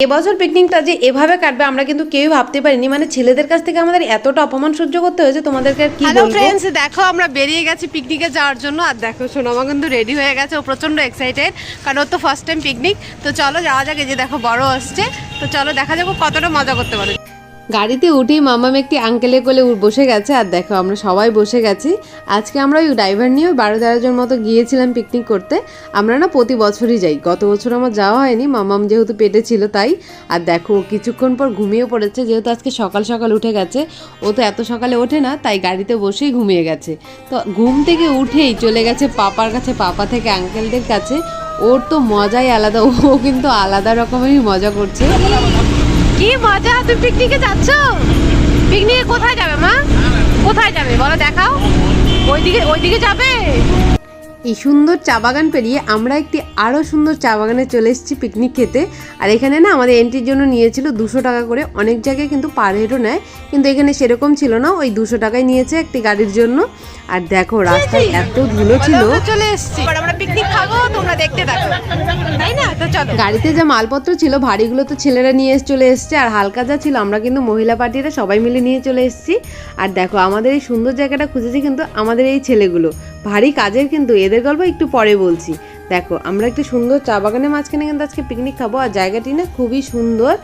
এবছর পিকনিকটা যে এভাবে কাটবে আমরা কিন্তু কেউই ভাবতে পারিনি। মানে ছেলেদের কাছ থেকে আমাদের এতটা অপমান সহ্য করতে হয়েছে, তোমাদেরকে আর কি বলবো। হ্যালো फ्रेंड्स, দেখো আমরা বেরিয়ে গেছি পিকনিকে যাওয়ার জন্য। আর দেখো সোনামা কিন্তু রেডি হয়ে গেছে, ও প্রচন্ড এক্সাইটেড কারণ ওর তো ফার্স্ট টাইম পিকনিক। তো চলো যাওয়া যাক। এই যে দেখো বড় আসছে, তো চলো দেখা যাক কতটা মজা করতে পারে। গাড়িতে উঠেই মামাম একটি আঙ্কেলের কোলে বসে গেছে। আর দেখো আমরা সবাই বসে গেছি। আজকে আমরা ওই ড্রাইভার নিয়ে 12-13 জন মতো গিয়েছিলাম পিকনিক করতে। আমরা না প্রতি বছরই যাই, গত বছর আমার যাওয়া হয়নি, মামাম যেহেতু পেটে ছিল তাই। আর দেখো কিছুক্ষণ পর ঘুমিয়ে পড়েছে, যেহেতু আজকে সকাল সকাল উঠে গেছে। ও তো এত সকালে ওঠে না, তাই গাড়িতে বসেই ঘুমিয়ে গেছে। তো ঘুম থেকে উঠেই চলে গেছে পাপার কাছে, পাপা থেকে আঙ্কেলদের কাছে। ওর তো মজাই আলাদা, ও কিন্তু আলাদা রকমেরই মজা করছে। কি মজা! তুমি পিকনিকে যাচ্ছ? পিকনিকে কোথায় যাবে মা? কোথায় যাবে বলো, দেখাও। ওইদিকে যাবে? এই সুন্দর চা বাগান পেরিয়ে আমরা একটি আরও সুন্দর চা বাগানে চলে এসেছি পিকনিক খেতে। আর এখানে না আমাদের এন্ট্রির জন্য নিয়েছিল 200 টাকা করে। অনেক জায়গায় কিন্তু পার হেডও নেয়, কিন্তু এখানে সেরকম ছিল না, ওই 200 টাকায় নিয়েছে একটি গাড়ির জন্য। আর দেখো রাস্তায় এত ধুলো ছিল। চলে এসেছি, আমরা পিকনিক খাবো, তোমরা দেখতে থাকো, তাই না? তো চলো। গাড়িতে যা মালপত্র ছিল ভারীগুলো তো ছেলেরা নিয়ে চলে এসছে, আর হালকা যা ছিল আমরা কিন্তু মহিলা পার্টিরা সবাই মিলে নিয়ে চলে এসেছি। আর দেখো আমাদের এই সুন্দর জায়গাটা খুঁজেছি কিন্তু আমাদের এই ছেলেগুলো ভারী কাজের, কিন্তু এদের গল্প একটু পরে বলছি। দেখো আমরা একটু সুন্দর চা বাগানের মাঝখানে কিন্তু আজকে পিকনিক খাবো। আর জায়গাটি না খুবই সুন্দর।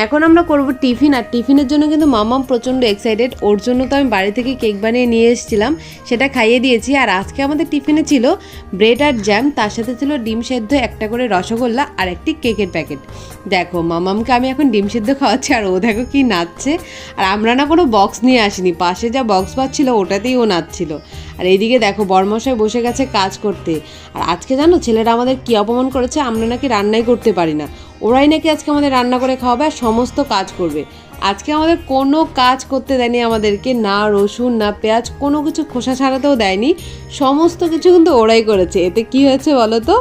এখন আমরা করব টিফিন। আর টিফিনের জন্য কিন্তু মামাম প্রচণ্ড এক্সাইটেড। ওর জন্য তো আমি বাড়ি থেকে কেক বানিয়ে নিয়ে এসেছিলাম, সেটা খাইয়ে দিয়েছি। আর আজকে আমাদের টিফিনে ছিল ব্রেড আর জ্যাম, তার সাথে ছিল ডিম সেদ্ধ, একটা করে রসগোল্লা আর একটি কেকের প্যাকেট। দেখো মামামকে আমি এখন ডিম সেদ্ধ খাওয়াচ্ছি, আর ও দেখো কি নাচছে। আর আমরা না কোনো বক্স নিয়ে আসিনি, পাশে যা বক্স পাচ্ছিল ওটাতেই ও নাচছিল। আর এইদিকে দেখো বরমশাই বসে গেছে কাজ করতে। আর আজকে জানো ছেলেরা আমাদের কি অপমান করেছে, আমরা নাকি রান্নাই করতে পারি না, ওরাই নাকি আজকে আমাদের রান্না করে খাওয়াবে আর সমস্ত কাজ করবে। আজকে আমাদের কোনো কাজ করতে দেয়নি আমাদেরকে, না রসুন না পেঁয়াজ, কোনো কিছু খোসা ছাড়াতেও দেয়নি, সমস্ত কিছু কিন্তু ওরাই করেছে। এতে কি হয়েছে বলো তো,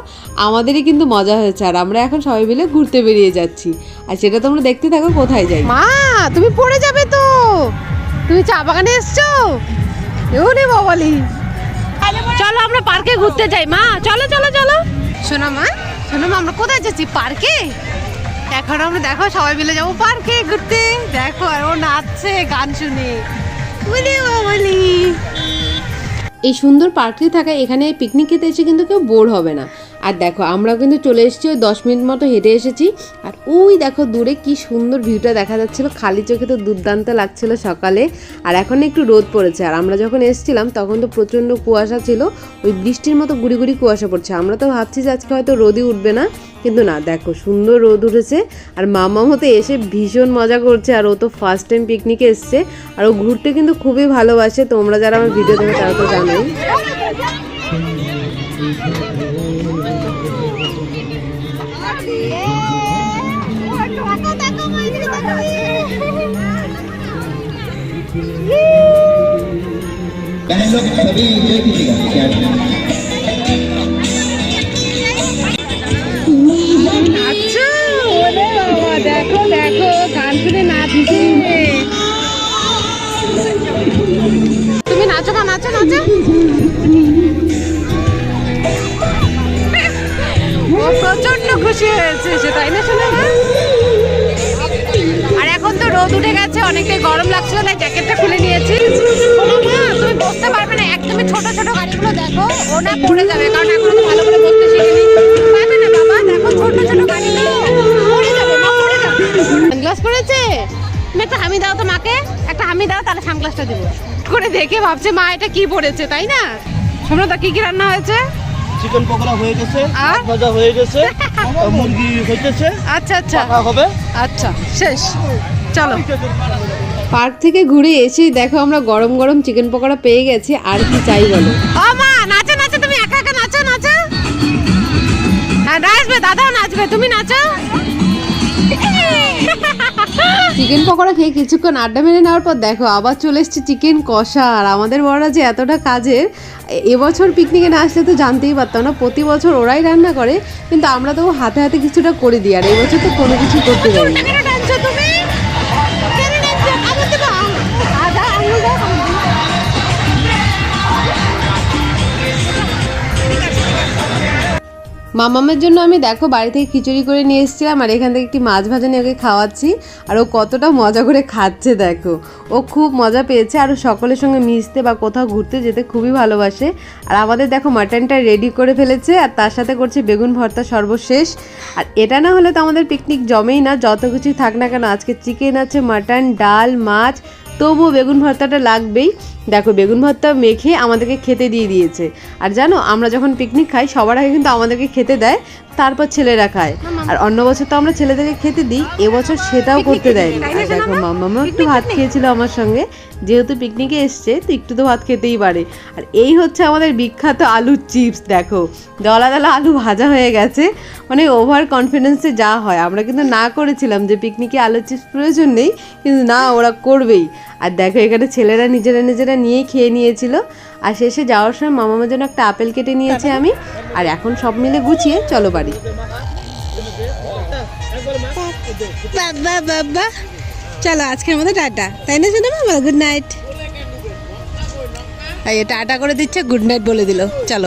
আমাদেরই কিন্তু মজা হয়েছে। আর আমরা এখন সবাই মিলে ঘুরতে বেরিয়ে যাচ্ছি, আর সেটা তোমরা দেখতে থাকো কোথায় যাই। মা তুমি পড়ে যাবে তো, তুমি চা বাগানে এসছো? ওরে বাবালি, চলো আমরা পার্কে ঘুরতে যাই। মা চলো চলো চলো। শোনো মা, শোনো মা, আমরা কোথায় যাচ্ছি? পার্কে। এখন আমরা দেখো সবাই মিলে যাবো পার্কে ঘুরতে। দেখো আর ও নাচছে গান শুনে। ওরে বাবালি, এই সুন্দর পার্কটি থাকা এখানে পিকনিক খেতে এসে কিন্তু কেউ বোর হবে না। আর দেখো আমরা কিন্তু চলে এসেছি, ওই 10 মিনিট মতো হেঁটে এসেছি। আর ওই দেখো দূরে কি সুন্দর ভিউটা দেখা যাচ্ছিল, খালি চোখে তো দুর্দান্ত লাগছিল সকালে। আর এখন একটু রোদ পড়েছে। আর আমরা যখন এসেছিলাম তখন তো প্রচণ্ড কুয়াশা ছিল, ওই বৃষ্টির মতো গুড়ি গুড়ি কুয়াশা পড়ছে। আমরা তো ভাবছি যে আজকে হয়তো রোদই উঠবে না, কিন্তু না, দেখো সুন্দর রোদ উঠেছে। আর মামা মতো এসে ভীষণ মজা করছে। আর ও তো ফার্স্ট টাইম পিকনিকে এসছে, আর ও ঘুরতে কিন্তু খুবই ভালোবাসে। তোমরা যারা আমার ভিডিও দেখো তারা তো জানোই। দেখো দেখো গান শুনে নাচ। তুমি নাচো না, নাচো নাচো। ও প্রচন্ড খুশি হয়েছে সে, তাই না শোনা? আর এখন তো রোদ উঠে গেছে, অনেকটাই গরম লাগছিল, তাই জ্যাকেটটা খুলে নিয়েছি। তুমি বসতে পারবে না, একদমই ছোট ছোট গাড়িগুলো দেখো, ও না পড়ে যাবে, কারণ এখন তো ভালো করে বসতে শিখিনি। পারবে না বাবা, দেখো ছোট ছোট গাড়িগুলো পড়ে যাবে, মা পড়ে যাবে। সানগ্লাস পরেছে, তুমি একটা হামি দাও তো মাকে, একটা হামি দাও, তাহলে সানগ্লাসটা দিব। করে দেখে ভাবছে মা এটা কি পড়েছে, তাই না? সোমনাথ কি কি রান্না হয়েছে? চিকেন পকোড়া হয়ে গেছে, মাছ ভাজা হয়ে গেছে, মুরগি হইতেছে। আচ্ছা আচ্ছা হবে, আচ্ছা শেষ, চলো। পার্ক থেকে ঘুরে এসে দেখো আমরা গরম গরম চিকেন পকোড়া পেয়ে গেছি, আর কি চাই বলো। ও মা নাচো নাচো, তুমি একা একা নাচো নাচো। হ্যাঁ নাচবে, দাদাও নাচবে, তুমি নাচো। চিকেন পকোড়া খেয়ে কিছুক্ষণ আড্ডা মেরে নেওয়ার পর দেখো আবার চলে এসছে চিকেন কষা। আর আমাদের বড়রা যে এতটা কাজের, এবছর পিকনিকে না আসলে তো জানতেই পারতাম না। প্রতি বছর ওরাই রান্না করে, কিন্তু আমরা তো হাতে হাতে কিছুটা করে দিই। আর এবছর তো কোনো কিছু করতে পারি না। মামামের জন্য আমি দেখো বাড়ি থেকে খিচুড়ি করে নিয়ে এসেছিলাম আর এখান থেকে একটি মাছ ভাজা নিয়ে ওকে খাওয়াচ্ছি আর ও কতটা মজা করে খাচ্ছে দেখো। ও খুব মজা পেয়েছে আর ও সকলের সঙ্গে মিশতে বা কোথাও ঘুরতে যেতে খুবই ভালোবাসে। আর আমাদের দেখো মাটনটা রেডি করে ফেলেছে আর তার সাথে করছে বেগুন ভর্তা সর্বশেষ। আর এটা না হলে তো আমাদের পিকনিক জমেই না, যত কিছুই থাক না কেন। আজকে চিকেন আছে, মাটন, ডাল, মাছ, তবুও বেগুন ভর্তাটা লাগবেই। দেখো বেগুন ভর্তা মেখে আমাদেরকে খেতে দিয়ে দিয়েছে। আর জানো আমরা যখন পিকনিক খাই সবার আগে কিন্তু আমাদেরকে খেতে দেয়, তারপর ছেলেরা খায়। আর অন্য বছর তো আমরা ছেলেদেরকে খেতে দিই, এবছর সেটাও করতে দেয়নি। আর দেখো মামাও একটু ভাত খেয়েছিল আমার সঙ্গে, যেহেতু পিকনিকে এসছে তো একটু তো ভাত খেতেই পারে। আর এই হচ্ছে আমাদের বিখ্যাত আলুর চিপস। দেখো দলা দলা আলু ভাজা হয়ে গেছে, মানে ওভার কনফিডেন্সে যা হয়। আমরা কিন্তু না করেছিলাম যে পিকনিকে আলুর চিপস প্রয়োজন নেই, কিন্তু না ওরা করবেই। আর দেখো এখানে ছেলেরা নিজেরা নিয়েই খেয়ে নিয়েছিল। আর শেষে যাওয়ার সময় মামার জন্য একটা আপেল কেটে নিয়েছি আমি। আর এখন সব মিলে গুছিয়ে চলো বাড়ি। বাবা বাবা চলো আজকের মতো টাটা, তাই না শোনো বাবা? Good night. টাটা করে দিচ্ছে, গুড নাইট বলে দিল। চলো।